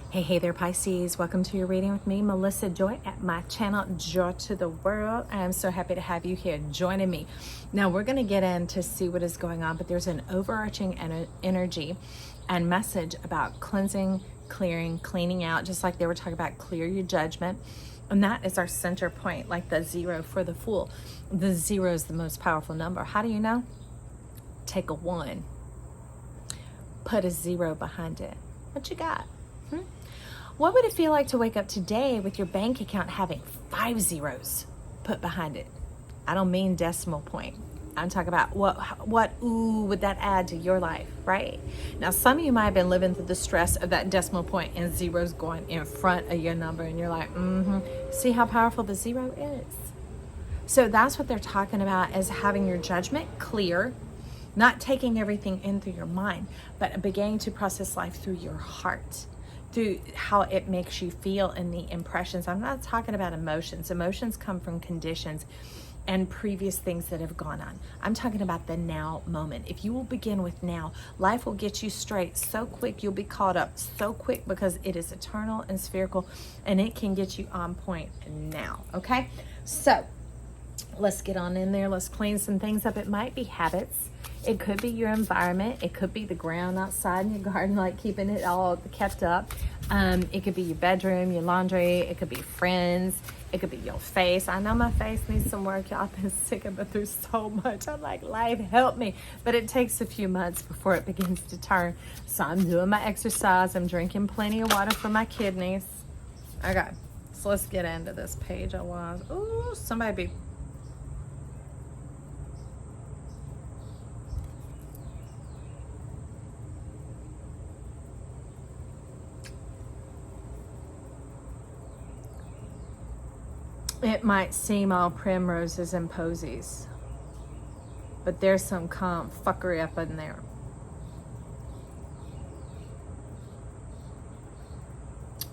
Hey there, Pisces. Welcome to your reading with me, Melissa Joy, at my channel, Joy to the World. I am so happy to have you here joining me. Now, we're going to get in to see what is going on, but there's an overarching energy and message about cleansing, clearing, cleaning out, just like they were talking about clear your judgment. And that is our center point, like the 0 for the Fool. The 0 is the most powerful number. How do you know? Take a 1, put a 0 behind it. What you got? What would it feel like to wake up today with your bank account having 5 zeros put behind it? I don't mean decimal point. I'm talking about what would that add to your life, right? Now, some of you might have been living through the stress of that decimal point and zeros going in front of your number, and you're like, see how powerful the 0 is? So that's what they're talking about, as having your judgment clear, not taking everything in through your mind, but beginning to process life through your heart, through how it makes you feel and the impressions. I'm not talking about emotions. Emotions come from conditions and previous things that have gone on. I'm talking about the now moment. If you will begin with now, life will get you straight so quick. You'll be caught up so quick because it is eternal and spherical, and it can get you on point now. Okay, so let's get on in there. Let's clean some things up. It might be habits. It could be your environment. It could be the ground outside in your garden, like keeping it all kept up. It could be your bedroom, your laundry. It could be friends. It could be your face. I know my face needs some work. Y'all, I've been sick of it through so much. I'm like, life, help me. But it takes a few months before it begins to turn. So I'm doing my exercise. I'm drinking plenty of water for my kidneys. Okay, so let's get into this page. Ooh, somebody be... It might seem all primroses and posies, but there's some calm fuckery up in there.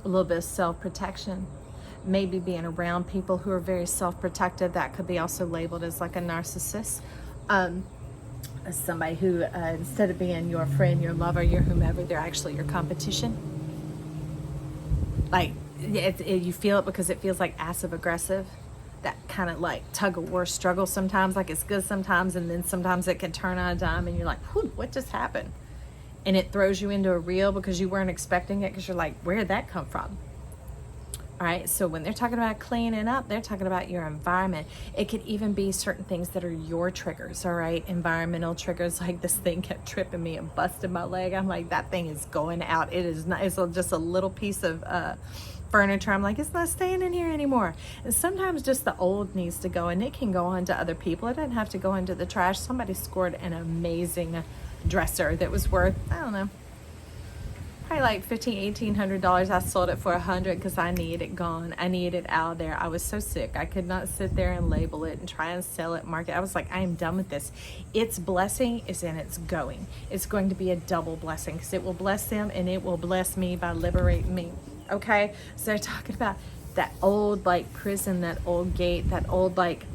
A little bit of self-protection. Maybe being around people who are very self-protective. That could be also labeled as like a narcissist. As somebody who, instead of being your friend, your lover, your whomever, they're actually your competition. Like, you feel it because it feels like passive aggressive, that kind of like tug of war struggle sometimes. Like, it's good sometimes, and then sometimes it can turn on a dime and you're like, whew, what just happened? And it throws you into a reel because you weren't expecting it, because you're like, where did that come from? All right, so when they're talking about cleaning up, they're talking about your environment. It could even be certain things that are your triggers, all right? Environmental triggers, like this thing kept tripping me and busted my leg. I'm like, that thing is going out. It is not, it's just a little piece of furniture. I'm like, it's not staying in here anymore. And sometimes just the old needs to go, and it can go on to other people. It doesn't have to go into the trash. Somebody scored an amazing dresser that was worth, I don't know, probably like $1,500-$1,800. I sold it for $100 because I need it gone. I need it out of there. I was so sick. I could not sit there and label it and try and sell it, market. I was like, I am done with this. Its blessing is in its going. It's going to be a double blessing, because it will bless them and it will bless me by liberating me. Okay, so they're talking about that old like prison, that old gate, that old like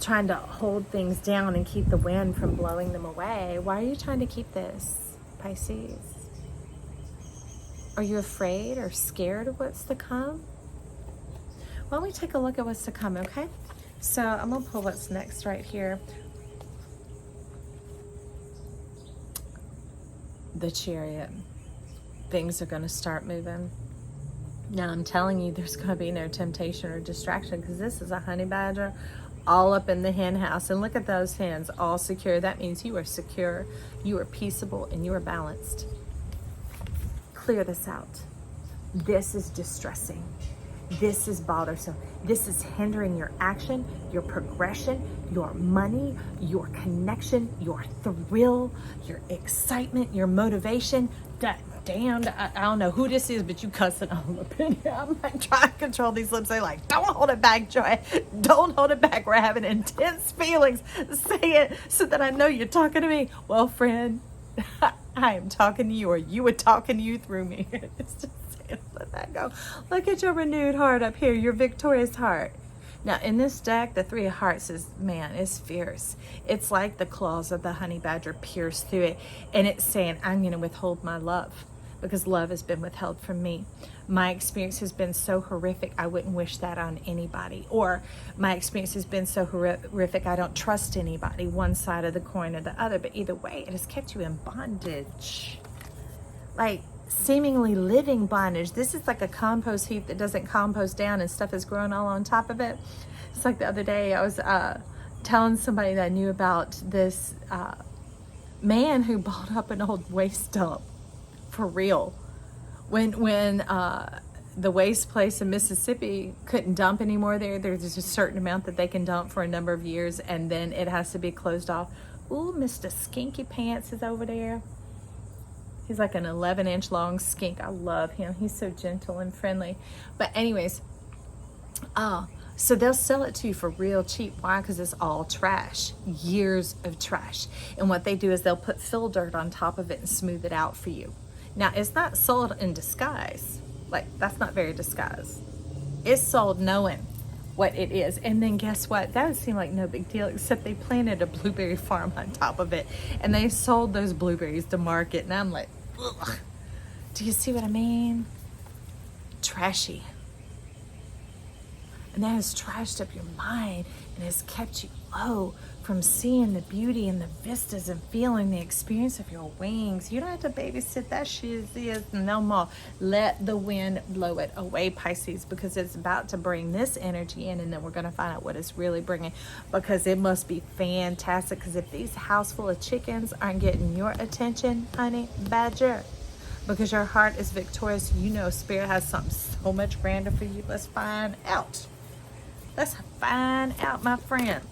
trying to hold things down and keep the wind from blowing them away. Why are you trying to keep this, Pisces? Are you afraid or scared of what's to come? Why don't we take a look at what's to come, okay? So I'm gonna pull what's next right here. The Chariot. Things are gonna start moving. Now, I'm telling you, there's going to be no temptation or distraction, because this is a honey badger all up in the hen house. And look at those hens, all secure. That means you are secure, you are peaceable, and you are balanced. Clear this out. This is distressing. This is bothersome. This is hindering your action, your progression, your money, your connection, your thrill, your excitement, your motivation. That damned, I don't know who this is, but you cussing all up in here. I'm like trying to control these lips. They're like, don't hold it back, Joy. Don't hold it back. We're having intense feelings. Say it so that I know you're talking to me. Well, friend, I am talking to you, or you are talking to you through me. It's just, let that go. Look at your renewed heart up here, your victorious heart. Now, in this deck, the Three of Hearts is, man, it's fierce. It's like the claws of the honey badger pierce through it, and it's saying, I'm going to withhold my love. because love has been withheld from me. My experience has been so horrific, I wouldn't wish that on anybody. Or my experience has been so horrific, I don't trust anybody, one side of the coin or the other. But either way, it has kept you in bondage. Like seemingly living bondage. This is like a compost heap that doesn't compost down and stuff is growing all on top of it. It's like the other day I was telling somebody that I knew about this man who bought up an old waste dump. For real. When the waste place in Mississippi couldn't dump anymore there's a certain amount that they can dump for a number of years, and then it has to be closed off. Ooh, Mr. Skinky Pants is over there. He's like an 11-inch long skink. I love him. He's so gentle and friendly. But anyways, so they'll sell it to you for real cheap. Why? Because it's all trash. Years of trash. And what they do is they'll put fill dirt on top of it and smooth it out for you. Now, it's not sold in disguise. Like, that's not very disguised. It's sold knowing what it is. And then guess what? That would seem like no big deal, except they planted a blueberry farm on top of it. And they sold those blueberries to market. And I'm like, ugh. Do you see what I mean? Trashy. And that has trashed up your mind and has kept you low from seeing the beauty and the vistas and feeling the experience of your wings. You don't have to babysit that shit no more. Let the wind blow it away, Pisces, because it's about to bring this energy in, and then we're going to find out what it's really bringing, because it must be fantastic. Because if these house full of chickens aren't getting your attention, honey badger, because your heart is victorious, you know Spirit has something so much grander for you. Let's find out. Let's find out, my friend.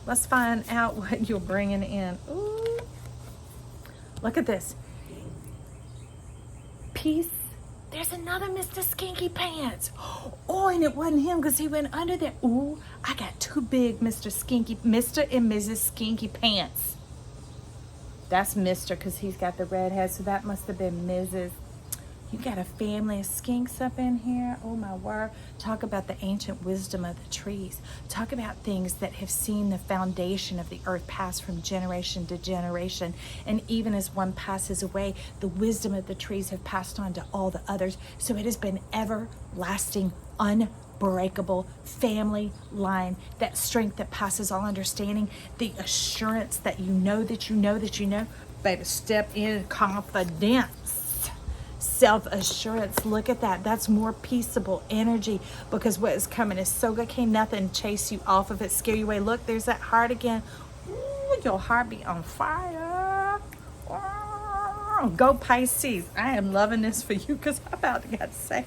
Let's find out what you're bringing in. Ooh. Look at this. Peace. There's another Mr. Skinky Pants. Oh, and it wasn't him because he went under there. Ooh, I got two big Mr. and Mrs. Skinky Pants. That's Mr. because he's got the red head, so that must have been Mrs. You got a family of skinks up in here. Oh my word. Talk about the ancient wisdom of the trees. Talk about things that have seen the foundation of the earth pass from generation to generation. And even as one passes away, the wisdom of the trees have passed on to all the others. So it has been everlasting, unbreakable family line. That strength that passes all understanding. The assurance that you know that you know that you know. Baby, step in confidence. Self-assurance. Look at that. That's more peaceable energy, because what is coming is so good. Can't nothing chase you off of it, scare you away. Look, there's that heart again. Ooh, your heart be on fire. Go Pisces. I am loving this for you, because I'm about to get to say,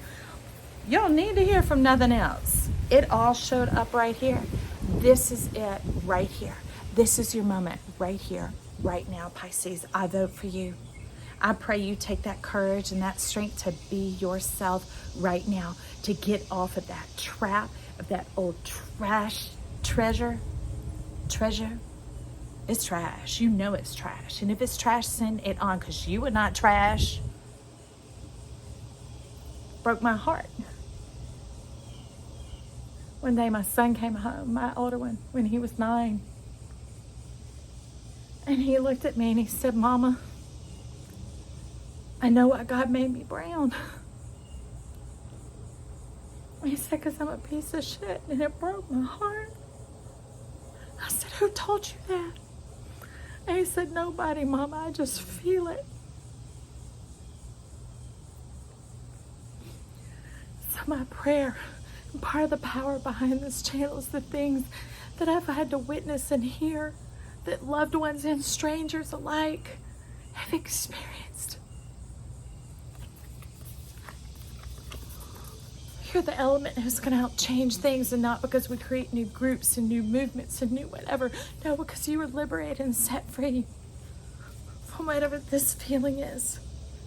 you don't need to hear from nothing else. It all showed up right here. This is it right here. This is your moment right here, right now, Pisces. I vote for you. I pray you take that courage and that strength to be yourself right now, to get off of that trap of that old trash treasure. It's trash. You know it's trash. And if it's trash, send it on, because you are not trash. Broke my heart. One day my son came home, my older one, when he was 9. And he looked at me and he said, Mama, I know why God made me brown. He said, because I'm a piece of shit, and it broke my heart. I said, who told you that? And he said, nobody, Mama, I just feel it. So my prayer, and part of the power behind this channel, is the things that I've had to witness and hear, that loved ones and strangers alike have experienced. You're the element who's going to help change things, and not because we create new groups and new movements and new whatever. No, because you were liberated and set free from whatever this feeling is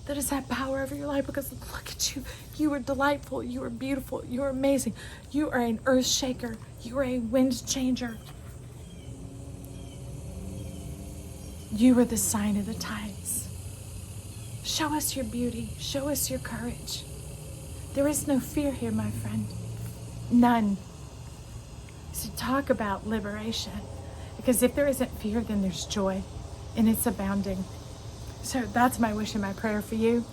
that has had power over your life. Because look at you. You are delightful. You are beautiful. You are amazing. You are an earth shaker. You are a wind changer. You are the sign of the tides. Show us your beauty. Show us your courage. There is no fear here, my friend. None. So talk about liberation. Because if there isn't fear, then there's joy. And it's abounding. So that's my wish and my prayer for you.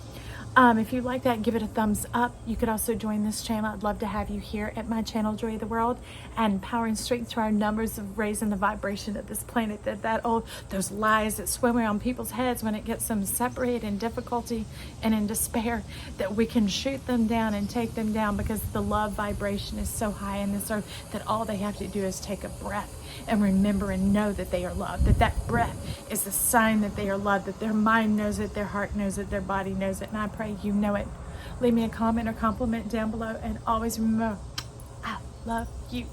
If you like that, give it a thumbs up. You could also join this channel. I'd love to have you here at my channel, Joy of the World, and power and strength to our numbers of raising the vibration of this planet. Those lies that swim around people's heads when it gets them separated in difficulty and in despair, that we can shoot them down and take them down, because the love vibration is so high in this earth that all they have to do is take a breath and remember and know that they are loved, that breath is a sign that they are loved, that their mind knows it, their heart knows it, their body knows it, and I pray you know it. Leave me a comment or compliment down below, and always remember, I love you.